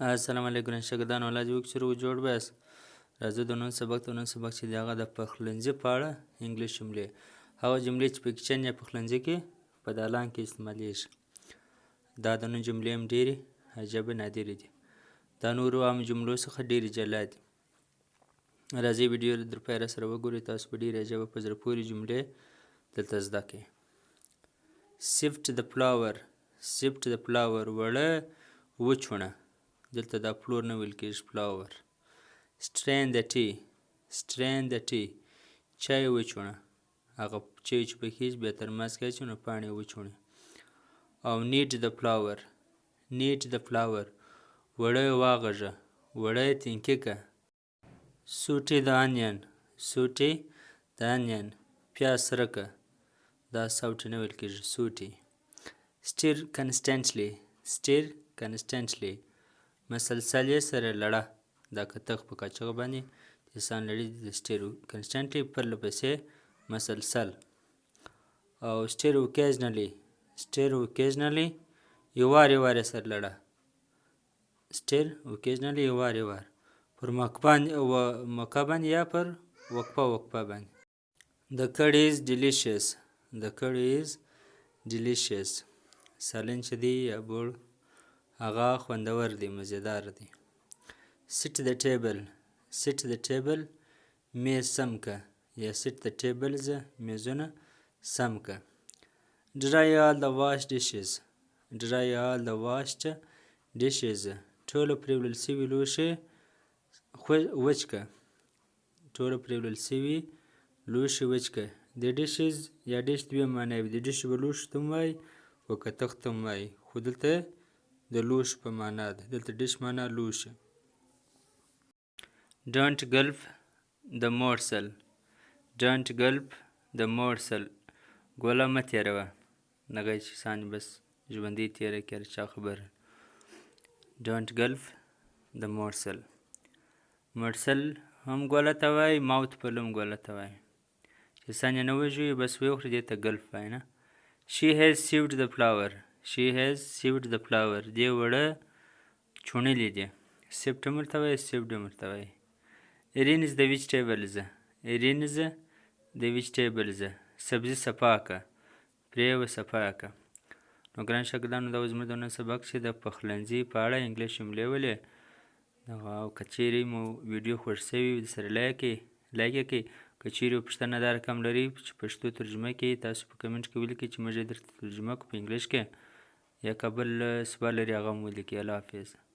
السلام علیکم شاګردان اولاد یو چې جوړ بس راځو د نن سبق چې دی هغه د پخلنځي په اړه انګلیش جملې هغه جملې چې په کچن یا پخلنځي کې په دالان کې استعمالیږي دا د نن جملې هم ډېرې عجبه نادرې دي دا نورو عامو جملو څخه ډېرې جلا دي راځئ ویډیو در پای سره وګورئ تاسو به ډېرې عجبه په زړه پورې جملې دلته زده کړئ sift the flour وړه وچونه دلته دا پلور نه ویل کېږي فلاور strain the tea چای وچونه هغه چای چې پکې بیا تر منځ کې اچوي نو پاڼې وچوڼي او knead the flour وړه واغږه وړه تینکې که saute the onion پیاز سره که دا saute نه ویل کېږي saute stir constantly مسلسل یې سره لړه دا کتغ په کاچغه باندې انسان لړي د stir constantly پرله پسې مسلسل او stir occasionally یو وار سره لړه stir occasionally یو وار پر موقع باندې یا پر وقفه باندې the curry is delicious سالن چې دی یا بوړ هغه خوندور دی مزیدار دی sit the table میز سم که یا sit the tables میزونه سم که dry all the washed dishes ټولو پریولل سوي لوښي وچ که د dishes یا dish دوی معنی وي د dish به لوښي ته هم وایي او کتغ ته هم وایي خو دلته د لوښي په معنا ده دلته dish معنا لوښي don't gulp the morsel ګوله مه تېروه دغه چې سان بس ژوندی تېره کړه چا خبر don't gulp the morsel هم ګوله ته وایي ماوت پل هم ګوله ته وایي چې سان یې نه وژوي بس ویې خوري دې ته ګلف وایي نه she has sieved the flour دې وړه چوڼلې دي sieved هم ورته وایي sieved هم ورته وایي rinse the vegetables سبزي صفا که پرېوه صفا که نو ګران شاګردانو دا زموږ د نن سبق چې د پخلنځي په اړه انګلیش جملې ولې او که چیرې مو ویډیو خوښ شوي وي سره لایک یې کړئ که چیرې پوښتنه دا رقم لري چې پښتو ترجمه کې تاسو په کمنټ کې ولیکئ چې موږ یې درته ترجمه کړو په انګلیش کې یا که بل سوال لري هغه هم ولیکئ الله حافظ